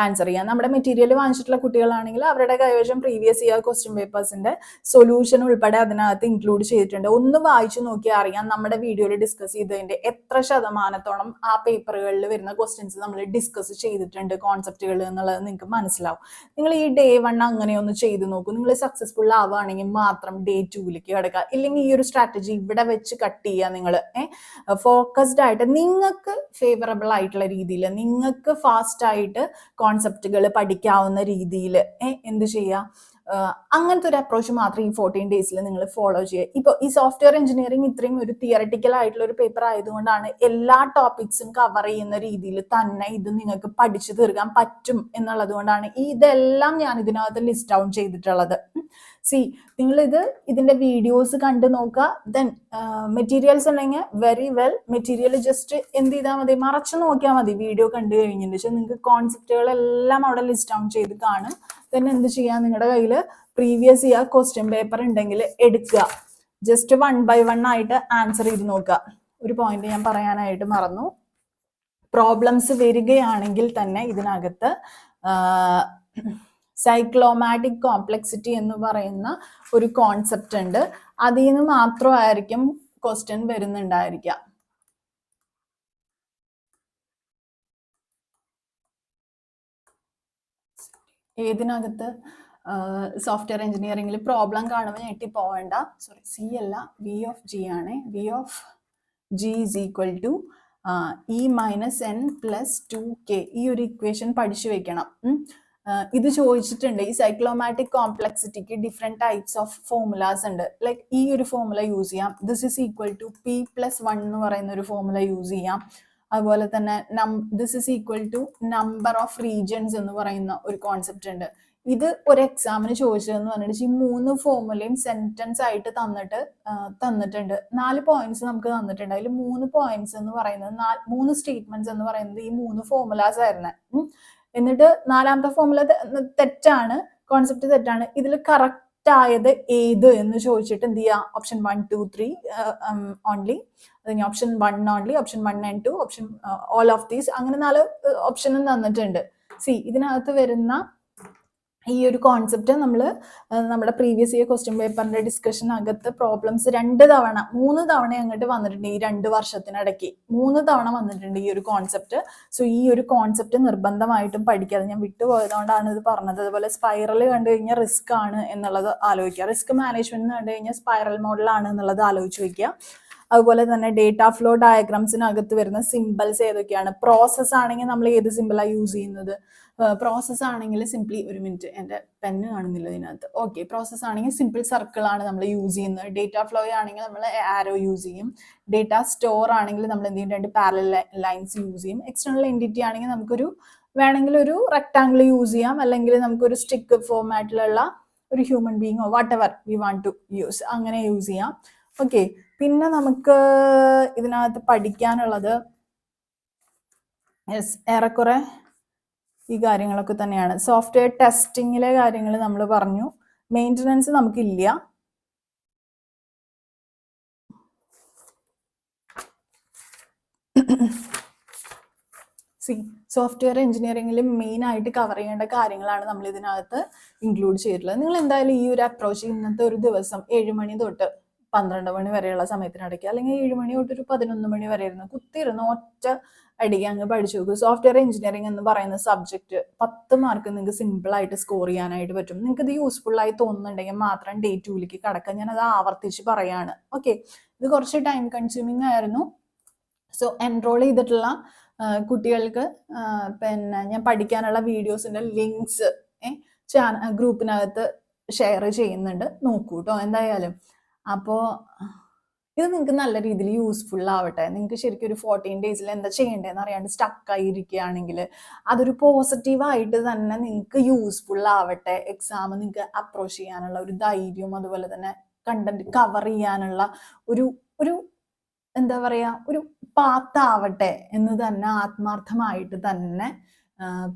ആൻസർ ചെയ്യാം. നമ്മുടെ മെറ്റീരിയൽ വാങ്ങിച്ചിട്ടുള്ള കുട്ടികളാണെങ്കിൽ അവരുടെ കൈവശം പ്രീവിയസ് ഇയർ ക്വസ്റ്റ്യൻ പേപ്പേഴ്സിന്റെ സൊല്യൂഷൻ ഉൾപ്പെടെ അതിനകത്ത് ഇൻക്ലൂഡ് ചെയ്തിട്ടുണ്ട്. ഒന്ന് വായിച്ചു നോക്കിയാൽ അറിയാം നമ്മുടെ വീഡിയോയിൽ ഡിസ്കസ് ചെയ്തതിന്റെ എത്ര ശതമാനത്തോളം ആ പേപ്പറുകളിൽ വരുന്ന ക്വസ്റ്റ്യൻസ് നമ്മൾ ഡിസ്കസ് ചെയ്തിട്ടുണ്ട്, കോൺസെപ്റ്റുകൾ എന്നുള്ളത് നിങ്ങൾക്ക് മനസ്സിലാവും. നിങ്ങൾ ഈ ഡേ 1 അങ്ങനെ ഒന്ന് ചെയ്ത് നോക്കൂ. നിങ്ങൾ സക്സസ്ഫുൾ ആവുകയാണെങ്കിൽ മാത്രം ഡേ 2ലേക്ക് കിടക്കുക. ഇല്ലെങ്കിൽ ഈ ഒരു സ്ട്രാറ്റജി ഇവിടെ വെച്ച് കട്ട് ചെയ്യുക. നിങ്ങൾ ഫോക്കസ്ഡ് ആയിട്ട് നിങ്ങൾക്ക് ഫേവറബിൾ ആയിട്ടുള്ള രീതിയിൽ, നിങ്ങൾക്ക് ഫാസ്റ്റ് ആയിട്ട് കോൺസെപ്റ്റുകൾ പഠിക്കാവുന്ന രീതിയിൽ എന്ത് ചെയ്യുക, അങ്ങനത്തെ ഒരു അപ്രോച്ച് മാത്രം ഈ 14 ഡേയ്സിൽ നിങ്ങൾ ഫോളോ ചെയ്യുക. ഇപ്പോൾ ഈ സോഫ്റ്റ്വെയർ എഞ്ചിനീയറിംഗ് ഇത്രയും ഒരു തിയററ്റിക്കൽ ആയിട്ടുള്ള ഒരു പേപ്പർ ആയതുകൊണ്ടാണ് എല്ലാ ടോപ്പിക്സും കവർ ചെയ്യുന്ന രീതിയിൽ തന്നെ ഇത് നിങ്ങൾക്ക് പഠിച്ചു തീർക്കാൻ പറ്റും എന്നുള്ളത് കൊണ്ടാണ് ഇതെല്ലാം ഞാൻ ഇതിനകത്ത് ലിസ്റ്റ് ഡൗൺ ചെയ്തിട്ടുള്ളത്. നിങ്ങൾ ഇതിന്റെ വീഡിയോസ് കണ്ടു നോക്കുക. ദെൻ മെറ്റീരിയൽസ് ഉണ്ടെങ്കിൽ വെരി വെൽ, മെറ്റീരിയൽ ജസ്റ്റ് എന്ത് ചെയ്താൽ മതി, മറച്ചു നോക്കിയാൽ മതി. വീഡിയോ കണ്ടു കഴിഞ്ഞതിന് ശേഷം നിങ്ങൾക്ക് കോൺസെപ്റ്റുകളെല്ലാം അവിടെ ലിസ്റ്റ് ഡൗൺ ചെയ്ത് കാണും. ദെൻ എന്ത് ചെയ്യാം, നിങ്ങളുടെ കയ്യിൽ പ്രീവിയസ് ഇയർ ക്വസ്റ്റ്യൻ പേപ്പർ ഉണ്ടെങ്കിൽ എടുക്കുക. ജസ്റ്റ് 1 by 1 ആയിട്ട് ആൻസർ ചെയ്ത് നോക്കുക. ഒരു പോയിന്റ് ഞാൻ പറയാനായിട്ട് മറന്നു. പ്രോബ്ലംസ് വരികയാണെങ്കിൽ തന്നെ ഇതിനകത്ത് സൈക്ലോമാറ്റിക് കോംപ്ലക്സിറ്റി എന്ന് പറയുന്ന ഒരു കോൺസെപ്റ്റ് ഉണ്ട്. അതിൽ നിന്ന് മാത്രമായിരിക്കും ക്വസ്റ്റ്യൻ വരുന്നുണ്ടായിരിക്കുക. ഏതിനകത്ത് സോഫ്റ്റ്വെയർ എഞ്ചിനീയറിംഗിൽ പ്രോബ്ലം കാണുമ്പോൾ ഞെട്ടി പോവേണ്ട. സോറി, സി അല്ല, വി ഓഫ് ജി ആണ്. V of G is equal to E minus N plus 2k. ഈ ഒരു ഇക്വേഷൻ പഠിച്ചു വെക്കണം. ഇത് ചോദിച്ചിട്ടുണ്ട്. ഈ സൈക്ലോമാറ്റിക് കോംപ്ലക്സിറ്റിക്ക് ഡിഫറെന്റ് ടൈപ്സ് ഓഫ് ഫോർമുലാസ് ഉണ്ട്. ലൈക്ക് ഈ ഒരു ഫോർമുല യൂസ് ചെയ്യാം. This is equal to p+1 എന്ന് പറയുന്ന ഒരു ഫോർമുല യൂസ് ചെയ്യാം. അതുപോലെ തന്നെ this is equal to number of regions എന്ന് പറയുന്ന ഒരു കോൺസെപ്റ്റ് ഉണ്ട്. ഇത് ഒരു എക്സാമിന് ചോദിച്ചതെന്ന് പറഞ്ഞിട്ട് ഈ 3 ഫോർമുലയും സെന്റൻസ് ആയിട്ട് തന്നിട്ടുണ്ട്. 4 പോയിന്റ്സ് നമുക്ക് തന്നിട്ടുണ്ട്. അതിൽ 3 പോയിന്റ്സ് എന്ന് പറയുന്നത് 3 സ്റ്റേറ്റ്മെന്റ്സ് എന്ന് പറയുന്നത് ഈ 3 ഫോർമുലാസ് ആയിരുന്നു. എന്നിട്ട് 4ാമത്തെ ഫോർമുല തെറ്റാണ്, കോൺസെപ്റ്റ് തെറ്റാണ്. ഇതിൽ കറക്റ്റ് ആയത് ഏത് എന്ന് ചോദിച്ചിട്ട് എന്ത് ചെയ്യുക? Option 1, 2, 3 only, option 1 only, option 1 and 2, option all of these, അങ്ങനെ 4 ഓപ്ഷനും തന്നിട്ടുണ്ട്. ഇതിനകത്ത് വരുന്ന ഈ ഒരു കോൺസെപ്റ്റ് നമ്മൾ നമ്മുടെ പ്രീവിയസ് ഇയർ ക്വസ്റ്റ്യൻ പേപ്പറിന്റെ ഡിസ്കഷനകത്ത് പ്രോബ്ലംസ് 3 തവണ അങ്ങോട്ട് വന്നിട്ടുണ്ട്. ഈ 2 വർഷത്തിനിടയ്ക്ക് 3 തവണ വന്നിട്ടുണ്ട് ഈ ഒരു കോൺസെപ്റ്റ്. സോ ഈ ഒരു കോൺസെപ്റ്റ് നിർബന്ധമായിട്ടും പഠിക്കാതെ, ഞാൻ വിട്ടുപോയതുകൊണ്ടാണ് ഇത് പറഞ്ഞത്. അതുപോലെ സ്പൈറൽ കണ്ടു കഴിഞ്ഞാൽ റിസ്ക് ആണ് എന്നുള്ളത് ആലോചിക്കുക. റിസ്ക് മാനേജ്മെന്റ് കണ്ടു കഴിഞ്ഞാൽ സ്പൈറൽ മോഡലാണ് എന്നുള്ളത് ആലോചിച്ച് വയ്ക്കുക. അതുപോലെ തന്നെ ഡേറ്റ ഫ്ലോ ഡയഗ്രാംസിനകത്ത് വരുന്ന സിമ്പിൾസ് ഏതൊക്കെയാണ്? പ്രോസസ് ആണെങ്കിൽ നമ്മൾ ഏത് സിമ്പിളാണ് യൂസ് ചെയ്യുന്നത്? പ്രോസസ് ആണെങ്കിൽ സിംപ്ലി, ഒരു മിനിറ്റ്, എൻ്റെ പെന്ന് കാണുന്നില്ല ഇതിനകത്ത്. ഓക്കെ, പ്രോസസ് ആണെങ്കിൽ സിമ്പിൾ സർക്കിൾ ആണ് നമ്മൾ യൂസ് ചെയ്യുന്നത്. ഡേറ്റ ഫ്ലോ ആണെങ്കിൽ നമ്മൾ ആരോ യൂസ് ചെയ്യും. ഡേറ്റ സ്റ്റോർ ആണെങ്കിൽ നമ്മൾ എന്ത് ചെയ്യും? 2 പാരലൽ ലൈൻസ് യൂസ് ചെയ്യും. എക്സ്റ്റേണൽ എൻറ്റിറ്റി ആണെങ്കിൽ നമുക്കൊരു വേണമെങ്കിൽ ഒരു റെക്ടാംഗിൾ യൂസ് ചെയ്യാം, അല്ലെങ്കിൽ നമുക്കൊരു സ്റ്റിക്ക് ഫോർമാറ്റിലുള്ള ഒരു ഹ്യൂമൻ ബീയിങ്ങോ whatever we want to use, അങ്ങനെ യൂസ് ചെയ്യാം. ഓക്കെ, പിന്നെ നമുക്ക് ഇതിനകത്ത് പഠിക്കാനുള്ളത് ഏറെക്കുറെ ഈ കാര്യങ്ങളൊക്കെ തന്നെയാണ്. സോഫ്റ്റ്വെയർ ടെസ്റ്റിങ്ങിലെ കാര്യങ്ങൾ നമ്മൾ പറഞ്ഞു. മെയിൻ്റനൻസ് നമുക്കില്ല. സോഫ്റ്റ്വെയർ എഞ്ചിനീയറിംഗിൽ മെയിൻ ആയിട്ട് കവർ ചെയ്യേണ്ട കാര്യങ്ങളാണ് നമ്മൾ ഇതിനകത്ത് ഇൻക്ലൂഡ് ചെയ്തിട്ടുള്ളത്. നിങ്ങൾ എന്തായാലും ഈ ഒരു അപ്രോച്ച് ഇന്നത്തെ ഒരു ദിവസം 7 മണി തൊട്ട് 12 മണി വരെയുള്ള സമയത്തിനടയ്ക്ക്, അല്ലെങ്കിൽ 7 മണി തൊട്ട് ഒരു 11 മണി വരെ ഇരുന്ന് കുത്തിയിരുന്ന് ഒറ്റ അടിക്കുക അങ്ങ് പഠിച്ചു നോക്കും. സോഫ്റ്റ്വെയർ എഞ്ചിനീയറിംഗ് എന്ന് പറയുന്ന സബ്ജക്ട് 10 മാർക്ക് നിങ്ങൾക്ക് സിമ്പിൾ ആയിട്ട് സ്കോർ ചെയ്യാനായിട്ട് പറ്റും. നിങ്ങൾക്ക് ഇത് യൂസ്ഫുൾ ആയി തോന്നുന്നുണ്ടെങ്കിൽ മാത്രം ഡേ 2ലേക്ക് കടക്കാൻ ഞാനത് ആവർത്തിച്ച് പറയാണ്. ഓക്കെ, ഇത് കുറച്ച് ടൈം കൺസ്യൂമിങ് ആയിരുന്നു. സോ എൻറോൾ ചെയ്തിട്ടുള്ള കുട്ടികൾക്ക് പിന്നെ ഞാൻ പഠിക്കാനുള്ള വീഡിയോസിന്റെ ലിങ്ക്സ് ഗ്രൂപ്പിനകത്ത് ഷെയർ ചെയ്യുന്നുണ്ട്, നോക്കൂ കേട്ടോ എന്തായാലും. അപ്പോൾ ഇത് നിങ്ങൾക്ക് നല്ല രീതിയിൽ യൂസ്ഫുൾ ആവട്ടെ. നിങ്ങൾക്ക് ശരിക്കും ഒരു 14 ഡേയ്സിൽ എന്താ ചെയ്യേണ്ടതെന്ന് അറിയാണ്ട് സ്റ്റക്കായിരിക്കുകയാണെങ്കിൽ അതൊരു പോസിറ്റീവായിട്ട് തന്നെ നിങ്ങൾക്ക് യൂസ്ഫുൾ ആവട്ടെ. എക്സാം നിങ്ങൾക്ക് അപ്രോച്ച് ചെയ്യാനുള്ള ഒരു ധൈര്യവും അതുപോലെ തന്നെ കണ്ടന്റ് കവർ ചെയ്യാനുള്ള ഒരു എന്താ പറയുക, ഒരു പാത്താവട്ടെ എന്ന് തന്നെ ആത്മാർത്ഥമായിട്ട് തന്നെ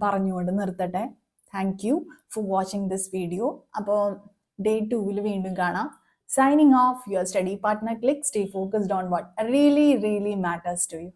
പറഞ്ഞുകൊണ്ട് നിർത്തട്ടെ. Thank you for watching this video. അപ്പോൾ ഡേ 2 വീണ്ടും കാണാം. Signing off, your study partner. Click, stay focused on what really matters to you.